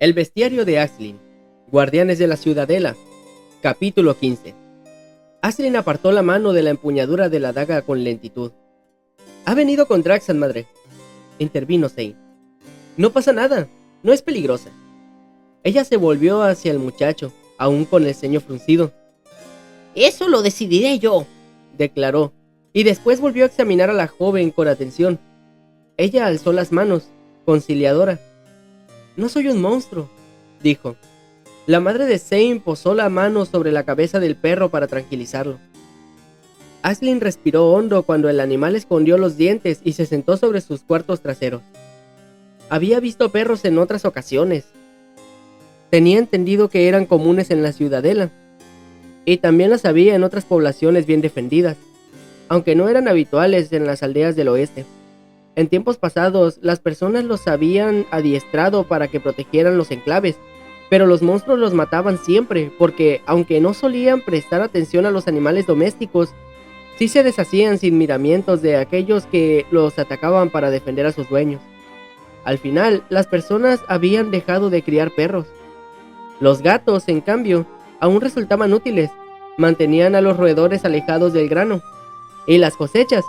El bestiario de Aisling. Guardianes de la Ciudadela. Capítulo 15. Aisling apartó la mano de la empuñadura de la daga con lentitud. «Ha venido con Draxan, madre», intervino Zane. «No pasa nada, no es peligrosa». Ella se volvió hacia el muchacho, aún con el ceño fruncido. «Eso lo decidiré yo», declaró, y después volvió a examinar a la joven con atención. Ella alzó las manos, conciliadora. «No soy un monstruo», dijo. La madre de Zane posó la mano sobre la cabeza del perro para tranquilizarlo. Aisling respiró hondo cuando el animal escondió los dientes y se sentó sobre sus cuartos traseros. Había visto perros en otras ocasiones. Tenía entendido que eran comunes en la Ciudadela, y también las había en otras poblaciones bien defendidas, aunque no eran habituales en las aldeas del oeste. En tiempos pasados, las personas los habían adiestrado para que protegieran los enclaves, pero los monstruos los mataban siempre, porque aunque no solían prestar atención a los animales domésticos, sí se deshacían sin miramientos de aquellos que los atacaban para defender a sus dueños. Al final, las personas habían dejado de criar perros. Los gatos, en cambio, aún resultaban útiles, mantenían a los roedores alejados del grano y las cosechas,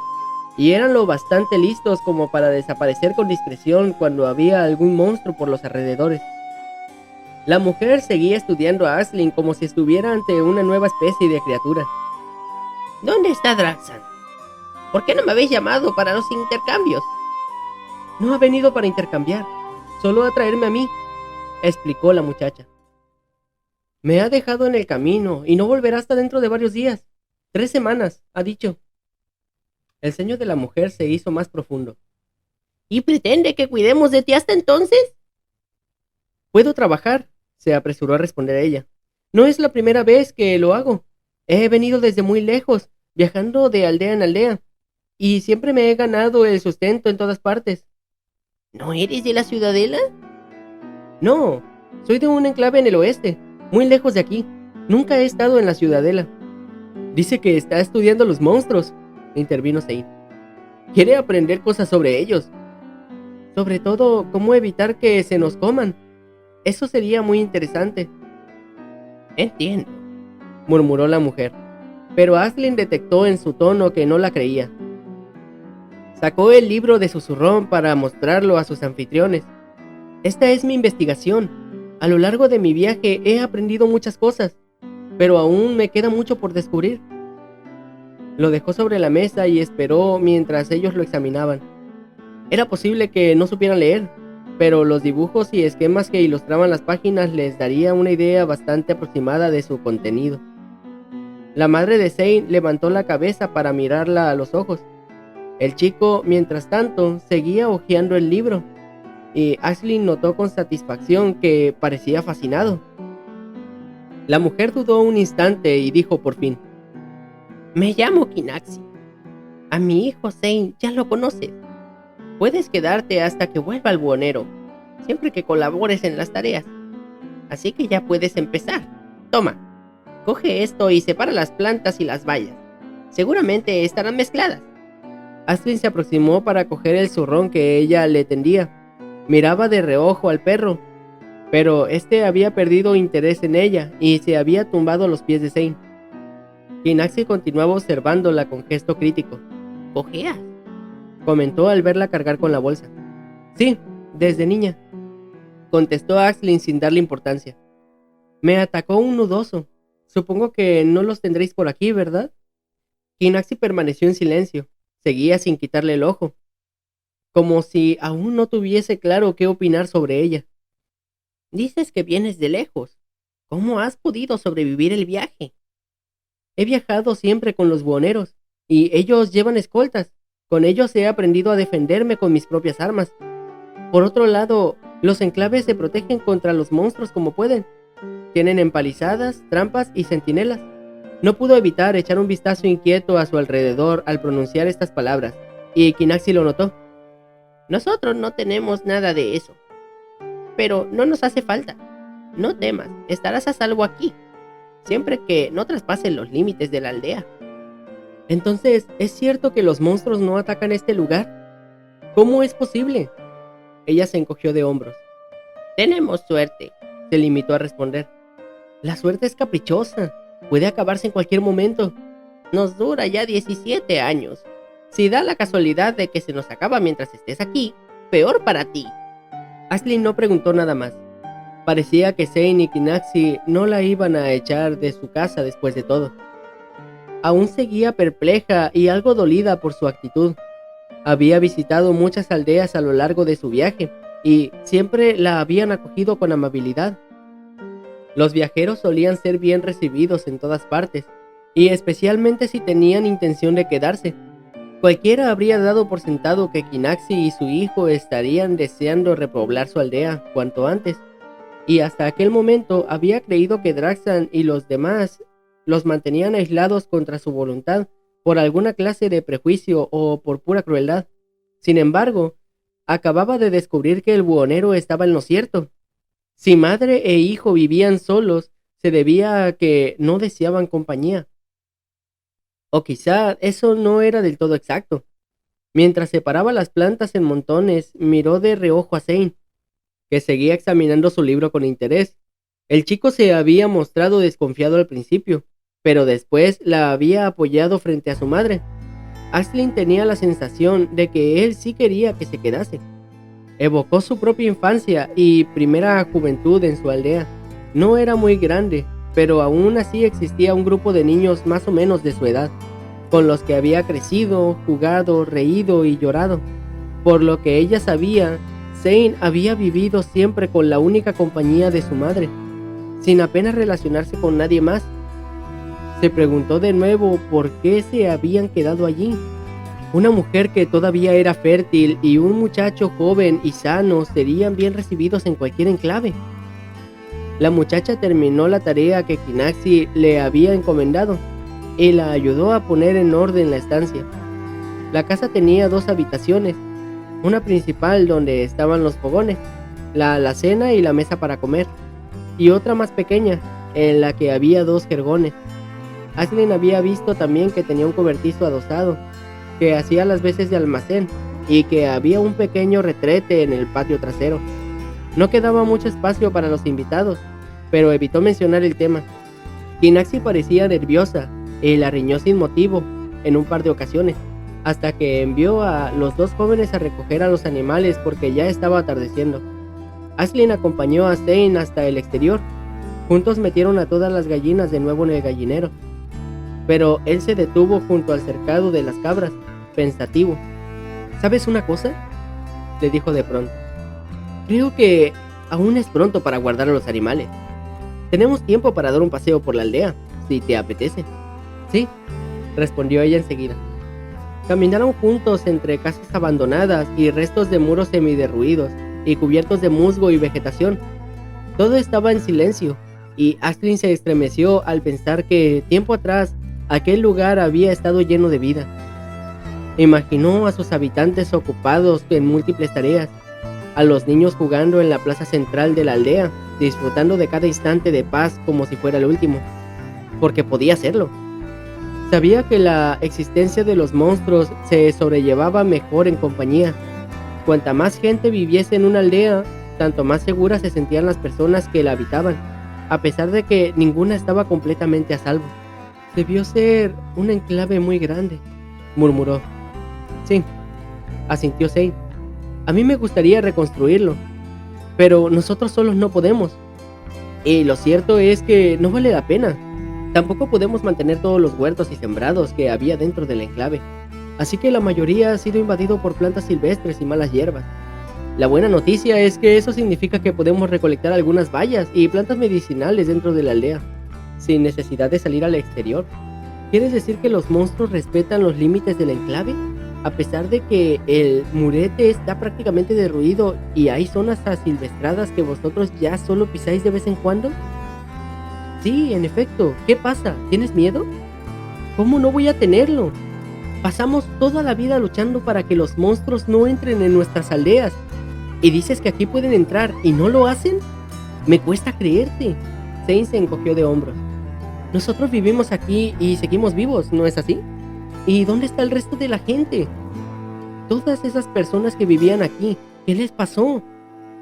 y eran lo bastante listos como para desaparecer con discreción cuando había algún monstruo por los alrededores. La mujer seguía estudiando a Aisling como si estuviera ante una nueva especie de criatura. «¿Dónde está Draxan? ¿Por qué no me habéis llamado para los intercambios?» «No ha venido para intercambiar, solo a traerme a mí», explicó la muchacha. «Me ha dejado en el camino y no volverá hasta dentro de varios días. 3 semanas, ha dicho». El ceño de la mujer se hizo más profundo. «¿Y pretende que cuidemos de ti hasta entonces?» «Puedo trabajar», se apresuró a responder ella. «No es la primera vez que lo hago. He venido desde muy lejos, viajando de aldea en aldea, y siempre me he ganado el sustento en todas partes». «¿No eres de la Ciudadela?» «No, soy de un enclave en el oeste, muy lejos de aquí. Nunca he estado en la Ciudadela». «Dice que está estudiando los monstruos», intervino Zane. «Quiere aprender cosas sobre ellos. Sobre todo, cómo evitar que se nos coman. Eso sería muy interesante». «Entiendo», murmuró la mujer, pero Aisling detectó en su tono que no la creía. Sacó el libro de su zurrón para mostrarlo a sus anfitriones. «Esta es mi investigación. A lo largo de mi viaje he aprendido muchas cosas, pero aún me queda mucho por descubrir». Lo dejó sobre la mesa y esperó mientras ellos lo examinaban. Era posible que no supieran leer, pero los dibujos y esquemas que ilustraban las páginas les daría una idea bastante aproximada de su contenido. La madre de Zane levantó la cabeza para mirarla a los ojos. El chico, mientras tanto, seguía hojeando el libro, y Aisling notó con satisfacción que parecía fascinado. La mujer dudó un instante y dijo por fin: «Me llamo Kinaxi. A mi hijo Zane ya lo conoces. Puedes quedarte hasta que vuelva el buhonero, siempre que colabores en las tareas. Así que ya puedes empezar. Toma, coge esto y separa las plantas y las bayas. Seguramente estarán mezcladas». Aisling se aproximó para coger el zurrón que ella le tendía. Miraba de reojo al perro, pero este había perdido interés en ella y se había tumbado a los pies de Zane. Kinaxi continuaba observándola con gesto crítico. «¿Cojeas?», comentó al verla cargar con la bolsa. «Sí, desde niña», contestó Aisling sin darle importancia. «Me atacó un nudoso. Supongo que no los tendréis por aquí, ¿verdad?» Kinaxi permaneció en silencio. Seguía sin quitarle el ojo, como si aún no tuviese claro qué opinar sobre ella. «Dices que vienes de lejos. ¿Cómo has podido sobrevivir el viaje?» «He viajado siempre con los buhoneros, y ellos llevan escoltas. Con ellos he aprendido a defenderme con mis propias armas. Por otro lado, los enclaves se protegen contra los monstruos como pueden. Tienen empalizadas, trampas y centinelas». No pudo evitar echar un vistazo inquieto a su alrededor al pronunciar estas palabras, y Kinaxi lo notó. «Nosotros no tenemos nada de eso. Pero no nos hace falta. No temas, estarás a salvo aquí, siempre que no traspases los límites de la aldea». «Entonces, ¿es cierto que los monstruos no atacan este lugar? ¿Cómo es posible?» Ella se encogió de hombros. Tenemos suerte, se limitó a responder. La suerte es caprichosa, puede acabarse en cualquier momento. nos dura ya 17 años. Si da la casualidad de que se nos acaba mientras estés aquí, peor para ti. Ashley no preguntó nada más. Parecía que Zane y Kinaxi no la iban a echar de su casa después de todo. Aún seguía perpleja y algo dolida por su actitud. Había visitado muchas aldeas a lo largo de su viaje y siempre la habían acogido con amabilidad. Los viajeros solían ser bien recibidos en todas partes, y especialmente si tenían intención de quedarse. Cualquiera habría dado por sentado que Kinaxi y su hijo estarían deseando repoblar su aldea cuanto antes, y hasta aquel momento había creído que Draxan y los demás los mantenían aislados contra su voluntad por alguna clase de prejuicio o por pura crueldad. Sin embargo, acababa de descubrir que el buhonero estaba en lo cierto. Si madre e hijo vivían solos, se debía a que no deseaban compañía. O quizá eso no era del todo exacto. Mientras separaba las plantas en montones, miró de reojo a Zane, que seguía examinando su libro con interés. El chico se había mostrado desconfiado al principio, pero después la había apoyado frente a su madre. Ashlyn tenía la sensación de que él sí quería que se quedase. Evocó su propia infancia y primera juventud en su aldea. No era muy grande, pero aún así existía un grupo de niños más o menos de su edad, con los que había crecido, jugado, reído y llorado. Por lo que ella sabía, Zane había vivido siempre con la única compañía de su madre, sin apenas relacionarse con nadie más. Se preguntó de nuevo por qué se habían quedado allí. Una mujer que todavía era fértil y un muchacho joven y sano serían bien recibidos en cualquier enclave. La muchacha terminó la tarea que Kinaxi le había encomendado y la ayudó a poner en orden la estancia. La casa tenía 2 habitaciones, una principal donde estaban los fogones, la alacena y la mesa para comer, y otra más pequeña, en la que había 2 jergones. Ashlyn había visto también que tenía un cobertizo adosado, que hacía las veces de almacén, y que había un pequeño retrete en el patio trasero. No quedaba mucho espacio para los invitados, pero evitó mencionar el tema. Kinaxi parecía nerviosa y la riñó sin motivo en un par de ocasiones, hasta que envió a los 2 jóvenes a recoger a los animales porque ya estaba atardeciendo. Ashlyn acompañó a Zane hasta el exterior. Juntos metieron a todas las gallinas de nuevo en el gallinero, pero él se detuvo junto al cercado de las cabras, pensativo. ¿Sabes una cosa?, le dijo de pronto. Creo que aún es pronto para guardar a los animales. Tenemos tiempo para dar un paseo por la aldea, si te apetece. Sí, respondió ella enseguida. Caminaron juntos entre casas abandonadas y restos de muros semiderruidos y cubiertos de musgo y vegetación. Todo estaba en silencio, y Ashlyn se estremeció al pensar que tiempo atrás aquel lugar había estado lleno de vida. Imaginó a sus habitantes ocupados en múltiples tareas, a los niños jugando en la plaza central de la aldea, disfrutando de cada instante de paz como si fuera el último, porque podía serlo. Sabía que la existencia de los monstruos se sobrellevaba mejor en compañía. Cuanta más gente viviese en una aldea, tanto más seguras se sentían las personas que la habitaban, a pesar de que ninguna estaba completamente a salvo. Debió ser un enclave muy grande, murmuró. Sí, asintió Zane. A mí me gustaría reconstruirlo, pero nosotros solos no podemos. Y lo cierto es que no vale la pena. Tampoco podemos mantener todos los huertos y sembrados que había dentro del enclave, así que la mayoría ha sido invadido por plantas silvestres y malas hierbas. La buena noticia es que eso significa que podemos recolectar algunas bayas y plantas medicinales dentro de la aldea, sin necesidad de salir al exterior. ¿Quieres decir que los monstruos respetan los límites del enclave? A pesar de que el murete está prácticamente derruido y hay zonas asilvestradas que vosotros ya solo pisáis de vez en cuando. Sí, en efecto. ¿Qué pasa? ¿Tienes miedo? ¿Cómo no voy a tenerlo? Pasamos toda la vida luchando para que los monstruos no entren en nuestras aldeas. ¿Y dices que aquí pueden entrar y no lo hacen? Me cuesta creerte. Zane se encogió de hombros. Nosotros vivimos aquí y seguimos vivos, ¿no es así? ¿Y dónde está el resto de la gente? Todas esas personas que vivían aquí, ¿qué les pasó?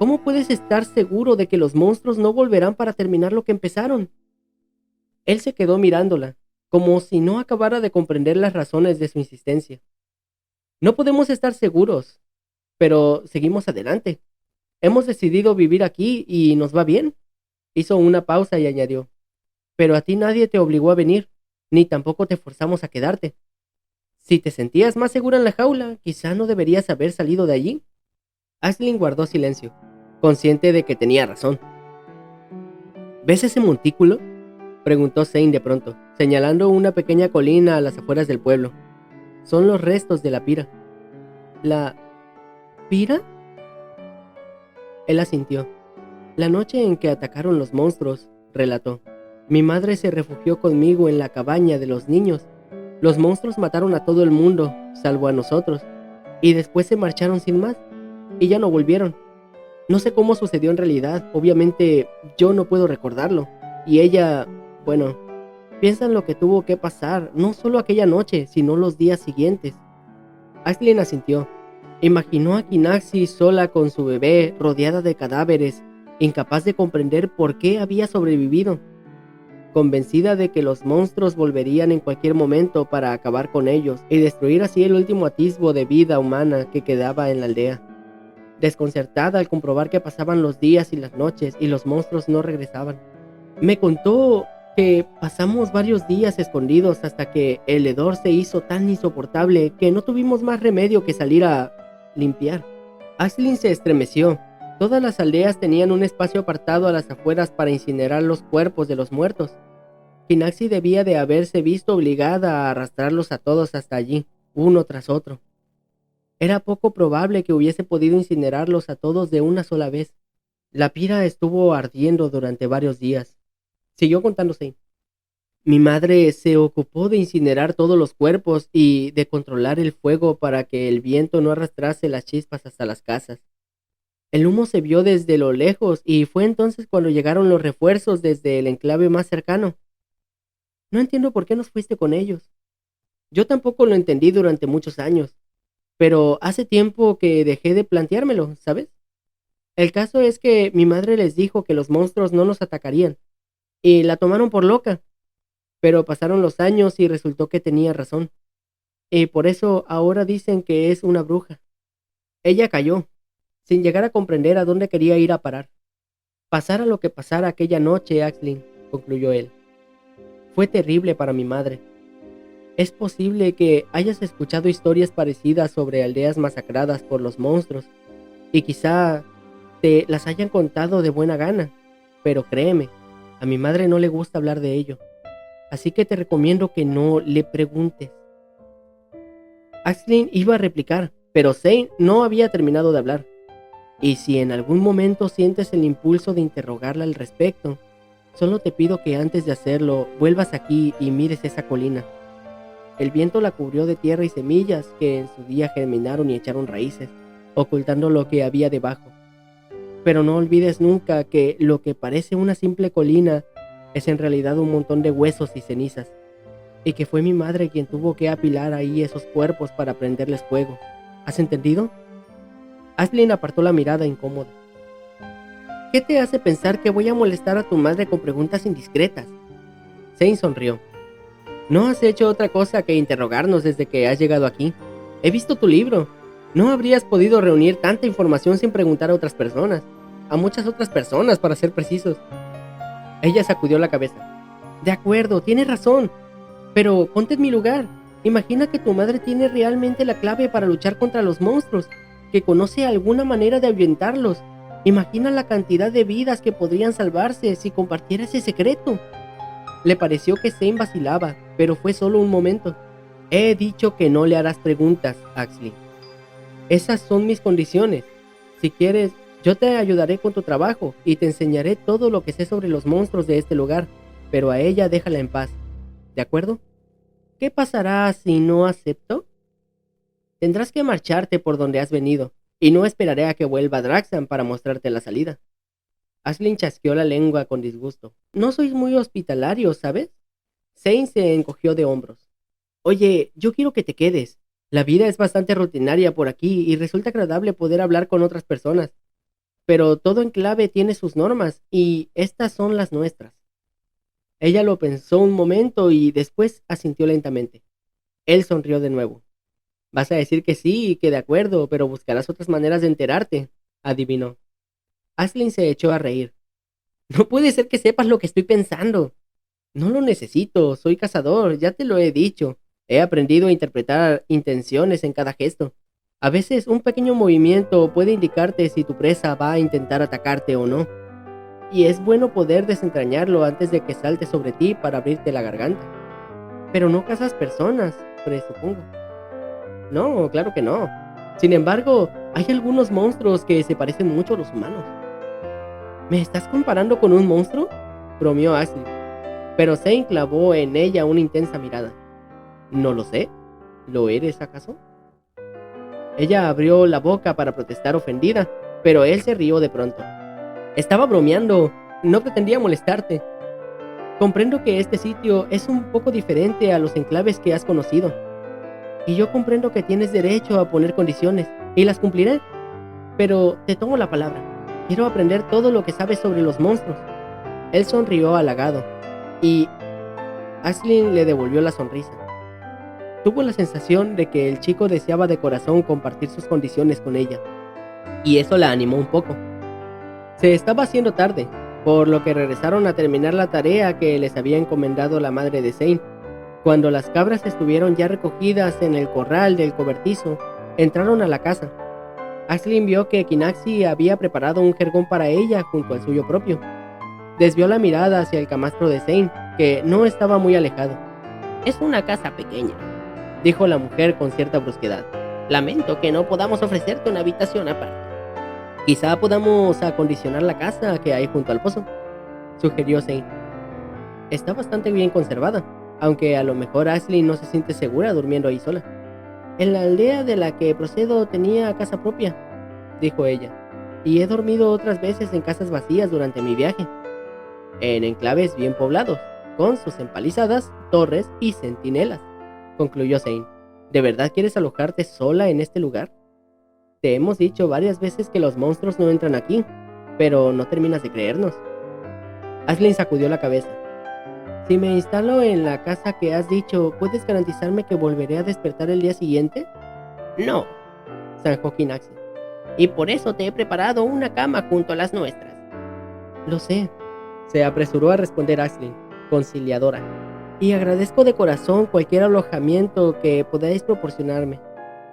¿Cómo puedes estar seguro de que los monstruos no volverán para terminar lo que empezaron? Él se quedó mirándola, como si no acabara de comprender las razones de su insistencia. No podemos estar seguros, pero seguimos adelante. Hemos decidido vivir aquí y nos va bien. Hizo una pausa y añadió, pero a ti nadie te obligó a venir, ni tampoco te forzamos a quedarte. Si te sentías más segura en la jaula, quizá no deberías haber salido de allí. Aisling guardó silencio, consciente de que tenía razón. ¿Ves ese montículo?, preguntó Zane de pronto, señalando una pequeña colina a las afueras del pueblo. Son los restos de la pira. ¿La pira? Él asintió. La noche en que atacaron los monstruos, relató, mi madre se refugió conmigo en la cabaña de los niños. Los monstruos mataron a todo el mundo, salvo a nosotros, y después se marcharon sin más, y ya no volvieron. No sé cómo sucedió en realidad, obviamente yo no puedo recordarlo, y ella, bueno, piensa en lo que tuvo que pasar, no solo aquella noche, sino los días siguientes. Aislinn asintió. Imaginó a Kinaxi sola con su bebé, rodeada de cadáveres, incapaz de comprender por qué había sobrevivido. Convencida de que los monstruos volverían en cualquier momento para acabar con ellos y destruir así el último atisbo de vida humana que quedaba en la aldea. Desconcertada al comprobar que pasaban los días y las noches y los monstruos no regresaban. Me contó que pasamos varios días escondidos hasta que el hedor se hizo tan insoportable que no tuvimos más remedio que salir a limpiar. Aislinn se estremeció. Todas las aldeas tenían un espacio apartado a las afueras para incinerar los cuerpos de los muertos. Kinaxi debía de haberse visto obligada a arrastrarlos a todos hasta allí, uno tras otro. Era poco probable que hubiese podido incinerarlos a todos de una sola vez. La pira estuvo ardiendo durante varios días. Siguió contándose. Mi madre se ocupó de incinerar todos los cuerpos y de controlar el fuego para que el viento no arrastrase las chispas hasta las casas. El humo se vio desde lo lejos y fue entonces cuando llegaron los refuerzos desde el enclave más cercano. No entiendo por qué nos fuiste con ellos. Yo tampoco lo entendí durante muchos años, pero hace tiempo que dejé de planteármelo, ¿sabes? El caso es que mi madre les dijo que los monstruos no nos atacarían, y la tomaron por loca, pero pasaron los años y resultó que tenía razón, y por eso ahora dicen que es una bruja. Ella cayó, sin llegar a comprender a dónde quería ir a parar. Pasara lo que pasara aquella noche, Aislinn, concluyó él. Fue terrible para mi madre. Es posible que hayas escuchado historias parecidas sobre aldeas masacradas por los monstruos, y quizá te las hayan contado de buena gana, pero créeme, a mi madre no le gusta hablar de ello, así que te recomiendo que no le preguntes. Aislinn iba a replicar, pero Zane no había terminado de hablar. Y si en algún momento sientes el impulso de interrogarla al respecto, solo te pido que antes de hacerlo vuelvas aquí y mires esa colina. El viento la cubrió de tierra y semillas que en su día germinaron y echaron raíces, ocultando lo que había debajo. Pero no olvides nunca que lo que parece una simple colina es en realidad un montón de huesos y cenizas, y que fue mi madre quien tuvo que apilar ahí esos cuerpos para prenderles fuego. ¿Has entendido? Aislinn apartó la mirada incómoda. ¿Qué te hace pensar que voy a molestar a tu madre con preguntas indiscretas? Zane sonrió. No has hecho otra cosa que interrogarnos desde que has llegado aquí. He visto tu libro. No habrías podido reunir tanta información sin preguntar a otras personas. A muchas otras personas, para ser precisos. Ella sacudió la cabeza. De acuerdo, tienes razón. Pero ponte en mi lugar. Imagina que tu madre tiene realmente la clave para luchar contra los monstruos, que conoce alguna manera de ahuyentarlos. Imagina la cantidad de vidas que podrían salvarse si compartiera ese secreto. Le pareció que Zane vacilaba, pero fue solo un momento. He dicho que no le harás preguntas, Aislinn. Esas son mis condiciones. Si quieres, yo te ayudaré con tu trabajo y te enseñaré todo lo que sé sobre los monstruos de este lugar, pero a ella déjala en paz. ¿De acuerdo? ¿Qué pasará si no acepto? Tendrás que marcharte por donde has venido, y no esperaré a que vuelva Draxan para mostrarte la salida. Aislinn chasqueó la lengua con disgusto. No sois muy hospitalarios, ¿sabes? Zane se encogió de hombros. Oye, yo quiero que te quedes. La vida es bastante rutinaria por aquí y resulta agradable poder hablar con otras personas. pero todo enclave tiene sus normas y estas son las nuestras. Ella lo pensó un momento y después asintió lentamente. Él sonrió de nuevo. Vas a decir que sí y que de acuerdo, pero buscarás otras maneras de enterarte, adivinó. Aisling se echó a reír. No puede ser que sepas lo que estoy pensando. No lo necesito, soy cazador, ya te lo he dicho. He aprendido a interpretar intenciones en cada gesto. A veces un pequeño movimiento puede indicarte si tu presa va a intentar atacarte o no. Y es bueno poder desentrañarlo antes de que salte sobre ti para abrirte la garganta. Pero no cazas personas, presupongo. No, claro que no. Sin embargo, hay algunos monstruos que se parecen mucho a los humanos. ¿Me estás comparando con un monstruo?, bromeó Ashley, pero Zane clavó en ella una intensa mirada. No lo sé. ¿Lo eres acaso? Ella abrió la boca para protestar ofendida, pero él se rió de pronto. Estaba bromeando, no pretendía molestarte. Comprendo que este sitio es un poco diferente a los enclaves que has conocido. Y yo comprendo que tienes derecho a poner condiciones, y las cumpliré. Pero te tomo la palabra. Quiero aprender todo lo que sabes sobre los monstruos. Él sonrió halagado, y Aisling le devolvió la sonrisa. Tuvo la sensación de que el chico deseaba de corazón compartir sus condiciones con ella, y eso la animó un poco. Se estaba haciendo tarde, por lo que regresaron a terminar la tarea que les había encomendado la madre de Zane. Cuando las cabras estuvieron ya recogidas en el corral del cobertizo, entraron a la casa. Aisling vio que Kinaxi había preparado un jergón para ella junto al suyo propio. Desvió la mirada hacia el camastro de Zane, que no estaba muy alejado. «Es una casa pequeña», dijo la mujer con cierta brusquedad. «Lamento que no podamos ofrecerte una habitación aparte. Quizá podamos acondicionar la casa que hay junto al pozo», sugirió Zane. «Está bastante bien conservada, aunque a lo mejor Ashley no se siente segura durmiendo ahí sola. En la aldea de la que procedo tenía casa propia», dijo ella, «y he dormido otras veces en casas vacías durante mi viaje. En enclaves bien poblados, con sus empalizadas, torres y centinelas», concluyó Zane. «¿De verdad quieres alojarte sola en este lugar? Te hemos dicho varias veces que los monstruos no entran aquí, pero no terminas de creernos». Aisling sacudió la cabeza. «Si me instalo en la casa que has dicho, ¿puedes garantizarme que volveré a despertar el día siguiente?» «No», zanjó Kinaxi, «y por eso te he preparado una cama junto a las nuestras». «Lo sé», se apresuró a responder Aisling, conciliadora, «y agradezco de corazón cualquier alojamiento que podáis proporcionarme».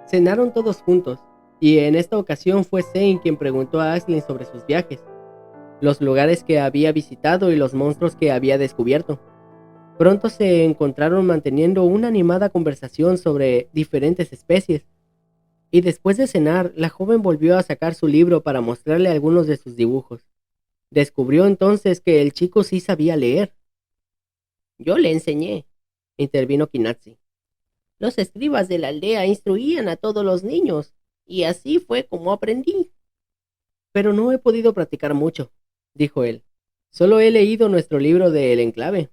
Cenaron todos juntos, y en esta ocasión fue Zane quien preguntó a Aisling sobre sus viajes, los lugares que había visitado y los monstruos que había descubierto. Pronto se encontraron manteniendo una animada conversación sobre diferentes especies, y después de cenar, la joven volvió a sacar su libro para mostrarle algunos de sus dibujos. Descubrió entonces que el chico sí sabía leer. «Yo le enseñé», intervino Kinaxi. «Los escribas de la aldea instruían a todos los niños, y así fue como aprendí». «Pero no he podido practicar mucho», dijo él. «Solo he leído nuestro libro de El Enclave.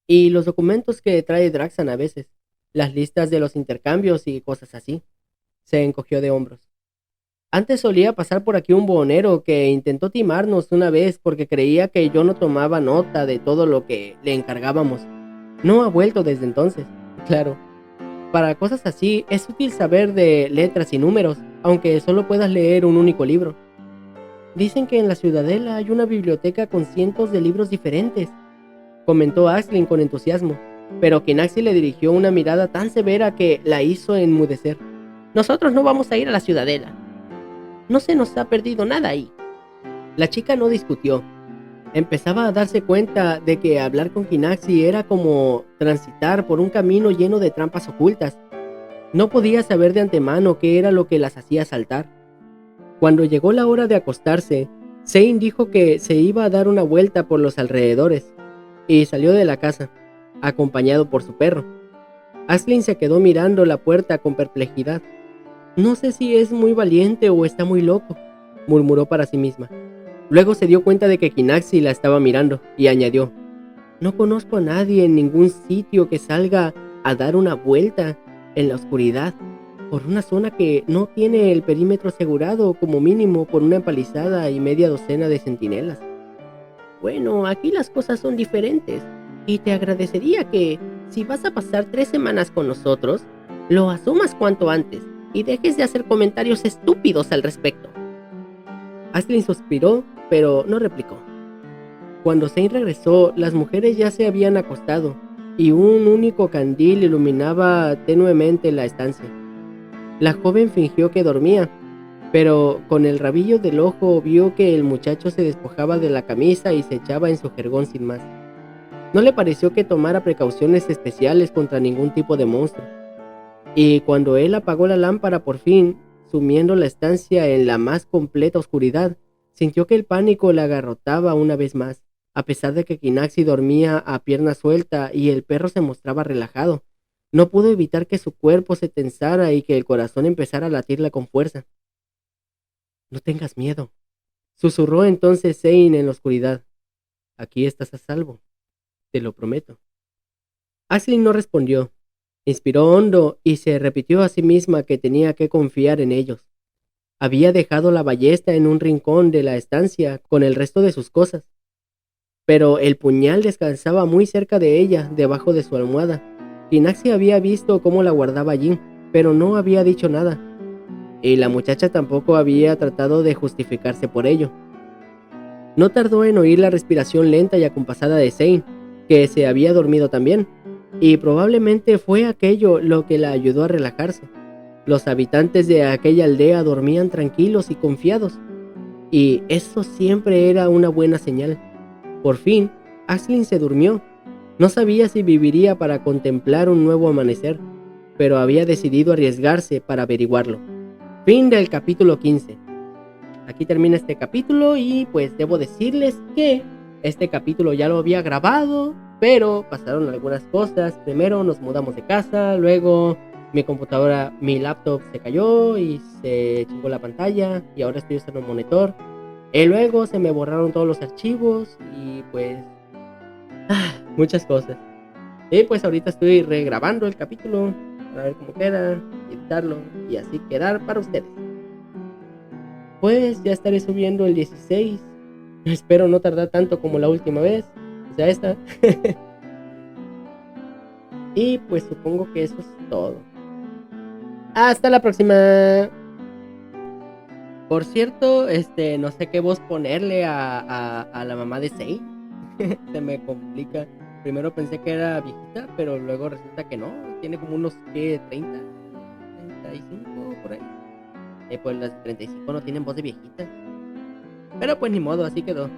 Y los documentos que trae Draxan a veces, las listas de los intercambios y cosas así». Se encogió de hombros. «Antes solía pasar por aquí un buhonero que intentó timarnos una vez porque creía que yo no tomaba nota de todo lo que le encargábamos. No ha vuelto desde entonces, claro. Para cosas así es útil saber de letras y números, aunque solo puedas leer un único libro. Dicen que en la ciudadela hay una biblioteca con cientos de libros diferentes», comentó Aisling con entusiasmo, pero Kinaxi le dirigió una mirada tan severa que la hizo enmudecer. «Nosotros no vamos a ir a la ciudadela. No se nos ha perdido nada ahí». La chica no discutió. Empezaba a darse cuenta de que hablar con Kinaxi era como transitar por un camino lleno de trampas ocultas. No podía saber de antemano qué era lo que las hacía saltar. Cuando llegó la hora de acostarse, Zane dijo que se iba a dar una vuelta por los alrededores, y salió de la casa, acompañado por su perro. Aisling se quedó mirando la puerta con perplejidad. «No sé si es muy valiente o está muy loco», murmuró para sí misma. Luego se dio cuenta de que Kinaxi la estaba mirando, y añadió: «No conozco a nadie en ningún sitio que salga a dar una vuelta en la oscuridad». por una zona que no tiene el perímetro asegurado, como mínimo por una empalizada y media docena de centinelas. Bueno, aquí las cosas son diferentes, y te agradecería que, si vas a pasar 3 semanas con nosotros, lo asumas cuanto antes y dejes de hacer comentarios estúpidos al respecto. Ashley suspiró, pero no replicó. Cuando Zane regresó, las mujeres ya se habían acostado, y un único candil iluminaba tenuemente la estancia. La joven fingió que dormía, pero con el rabillo del ojo vio que el muchacho se despojaba de la camisa y se echaba en su jergón sin más. No le pareció que tomara precauciones especiales contra ningún tipo de monstruo. Y cuando él apagó la lámpara por fin, sumiendo la estancia en la más completa oscuridad, sintió que el pánico le agarrotaba una vez más, a pesar de que Kinaxi dormía a pierna suelta y el perro se mostraba relajado. No pudo evitar que su cuerpo se tensara y que el corazón empezara a latirle con fuerza. «No tengas miedo», susurró entonces Zane en la oscuridad. «Aquí estás a salvo, te lo prometo». Ashley no respondió. Inspiró hondo y se repitió a sí misma que tenía que confiar en ellos. Había dejado la ballesta en un rincón de la estancia con el resto de sus cosas, pero el puñal descansaba muy cerca de ella, debajo de su almohada. Kinaxi había visto cómo la guardaba allí, pero no había dicho nada, y la muchacha tampoco había tratado de justificarse por ello. No tardó en oír la respiración lenta y acompasada de Zane, que se había dormido también, y probablemente fue aquello lo que la ayudó a relajarse. Los habitantes de aquella aldea dormían tranquilos y confiados, y eso siempre era una buena señal. Por fin, Ashley se durmió. No sabía si viviría para contemplar un nuevo amanecer, pero había decidido arriesgarse para averiguarlo. Fin del capítulo 15. Aquí termina este capítulo y pues debo decirles que este capítulo ya lo había grabado, pero pasaron algunas cosas. Primero nos mudamos de casa, luego mi laptop se cayó y se chingó la pantalla y ahora estoy usando un monitor. Y luego se me borraron todos los archivos y pues muchas cosas. Y pues ahorita estoy regrabando el capítulo para ver cómo queda, editarlo y así quedar para ustedes. Pues ya estaré subiendo el 16. Espero no tardar tanto como la última vez, o sea esta. Y pues supongo que eso es todo. Hasta la próxima. Por cierto, no sé qué voz ponerle a la mamá de Sei. Se me complica. Primero pensé que era viejita, pero luego resulta que no. Tiene como unos, ¿qué? 30, 35 por ahí. Pues las 35 no tienen voz de viejita. Pero pues ni modo, así quedó.